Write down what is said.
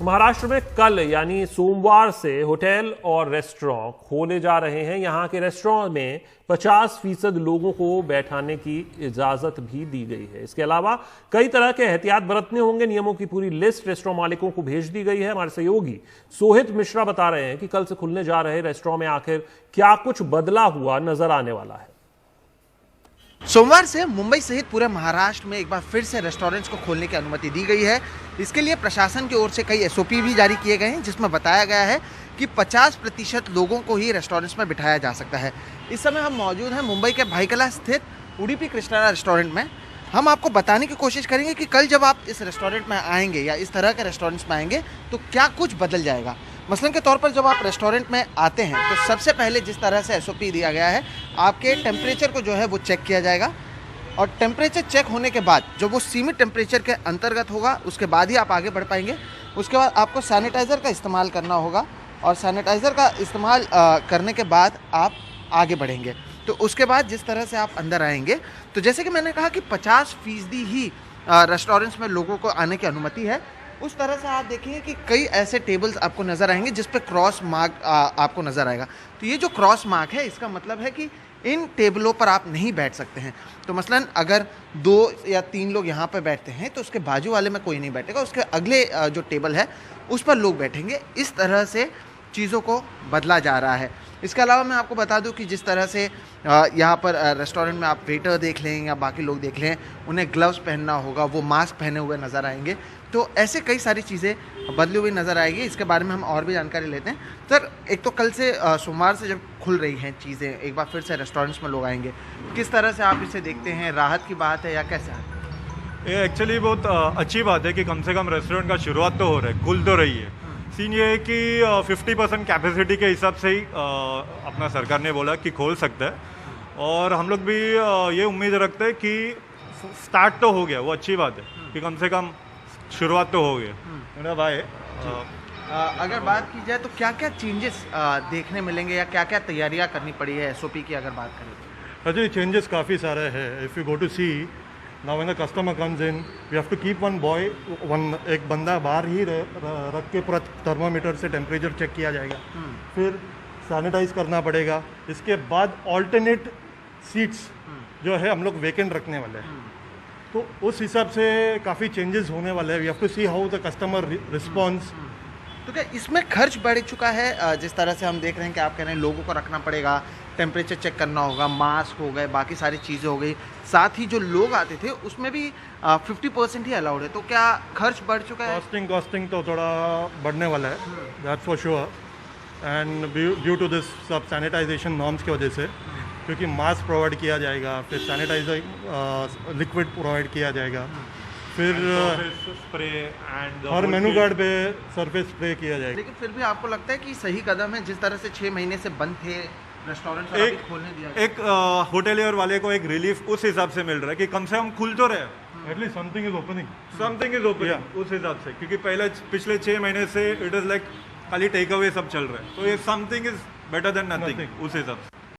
महाराष्ट्र में कल यानी सोमवार से होटल और रेस्टोरेंट खोले जा रहे हैं। यहां के रेस्टोरेंट में 50% लोगों को बैठाने की इजाजत भी दी गई है। इसके अलावा कई तरह के एहतियात बरतने होंगे। नियमों की पूरी लिस्ट रेस्टोरेंट मालिकों को भेज दी गई है। हमारे सहयोगी सोहित मिश्रा बता रहे हैं कि कल से खुलने जा रहे रेस्टोरेंट में आखिर क्या कुछ बदला हुआ नजर आने वाला है। सोमवार से मुंबई सहित पूरे महाराष्ट्र में एक बार फिर से रेस्टोरेंट्स को खोलने की अनुमति दी गई है। इसके लिए प्रशासन की ओर से कई एसओपी भी जारी किए गए हैं, जिसमें बताया गया है कि 50% लोगों को ही रेस्टोरेंट्स में बिठाया जा सकता है। इस समय हम मौजूद हैं मुंबई के भाईकला स्थित उडुपी कृष्णा रेस्टोरेंट में। हम आपको बताने की कोशिश करेंगे कि कल जब आप इस रेस्टोरेंट में आएंगे या इस तरह के रेस्टोरेंट्स में आएंगे तो क्या कुछ बदल जाएगा। मसलन के तौर पर जब आप रेस्टोरेंट में आते हैं तो सबसे पहले जिस तरह से एसओपी दिया गया है, आपके टेम्परेचर को जो है वो चेक किया जाएगा और टेम्परेचर चेक होने के बाद जो वो सीमित टेम्परेचर के अंतर्गत होगा उसके बाद ही आप आगे बढ़ पाएंगे। उसके बाद आपको सैनिटाइज़र का इस्तेमाल करना होगा और सैनिटाइज़र का इस्तेमाल करने के बाद आप आगे बढ़ेंगे। तो उसके बाद जिस तरह से आप अंदर आएंगे, तो जैसे कि मैंने कहा कि 50% ही रेस्टोरेंट्स में लोगों को आने की अनुमति है। उस तरह से आप देखेंगे कि कई ऐसे टेबल्स आपको नज़र आएंगे जिस पे क्रॉस मार्क आपको नज़र आएगा। तो ये जो क्रॉस मार्क है, इसका मतलब है कि इन टेबलों पर आप नहीं बैठ सकते हैं। तो मसलन अगर 2 या 3 लोग यहाँ पर बैठते हैं तो उसके बाजू वाले में कोई नहीं बैठेगा, उसके अगले जो टेबल है उस पर लोग बैठेंगे। इस तरह से चीज़ों को बदला जा रहा है। इसके अलावा मैं आपको बता दूं कि जिस तरह से यहाँ पर रेस्टोरेंट में आप वेटर देख लें या बाकी लोग देख लें, उन्हें ग्लव्स पहनना होगा, वो मास्क पहने हुए नज़र आएंगे। तो ऐसे कई सारी चीज़ें बदली हुई नज़र आएगी। इसके बारे में हम और भी जानकारी लेते हैं। सर, एक तो कल से सोमवार से जब खुल रही हैं चीज़ें, एक बार फिर से रेस्टोरेंट्स में लोग आएंगे, किस तरह से आप इसे देखते हैं? राहत की बात है या कैसे? ये एक्चुअली बहुत अच्छी बात है कि कम से कम रेस्टोरेंट का शुरुआत तो हो रहा है, खुल तो रही है। सीन ये है कि 50% कैपेसिटी के हिसाब से ही अपना सरकार ने बोला कि खोल सकता है और हम लोग भी ये उम्मीद रखते हैं कि स्टार्ट तो हो गया, वो अच्छी बात है कि कम से कम शुरुआत तो हो गया। मेरा भाई अगर बात की जाए तो क्या क्या चेंजेस देखने मिलेंगे या क्या क्या तैयारियां करनी पड़ी है एसओपी की अगर बात करें? अजय, चेंजेस काफ़ी सारे हैं। If you go to see now when the customer comes in, we have to keep एक बंदा बाहर ही रख के पूरा थर्मामीटर से टेम्परेचर चेक किया जाएगा। फिर सैनिटाइज करना पड़ेगा। इसके बाद ऑल्टरनेट सीट्स जो है हम लोग वेकेंट रखने वाले हैं। तो उस हिसाब से काफ़ी चेंजेस होने वाले हैं। We have to see how the customer response. तो क्या इसमें खर्च बढ़ चुका है? जिस तरह से हम देख रहे हैं कि आप कह रहे हैं लोगों को रखना पड़ेगा, टेम्परेचर चेक करना होगा, मास्क हो गए, बाकी सारी चीज़ें हो गई, साथ ही जो लोग आते थे उसमें भी 50% ही अलाउड है। तो क्या खर्च बढ़ चुका है? कॉस्टिंग तो थोड़ा बढ़ने वाला है, that's for sure. And due to this सब सैनिटाइजेशन नॉर्म्स की वजह से, क्योंकि मास्क प्रोवाइड किया जाएगा, फिर सैनिटाइजर लिक्विड प्रोवाइड किया जाएगा, फिर स्प्रे एंड और मेनू कार्ड पे सरफेस स्प्रे किया जाएगा। लेकिन फिर भी आपको लगता है कि सही कदम है जिस तरह से 6 महीने से बंद थे रेस्टोरेंट खोलने दिया? एक होटलियर वाले को एक रिलीफ उस हिसाब से मिल रहा है कि कम से कम खुल तो रहे, एटलीस्ट समथिंग इज ओपनिंग उस हिसाब से। क्योंकि पिछले 6 महीने से इट इज लाइक खाली टेक अवे सब चल रहा है। तो ये something is better than nothing उस हिसाब से।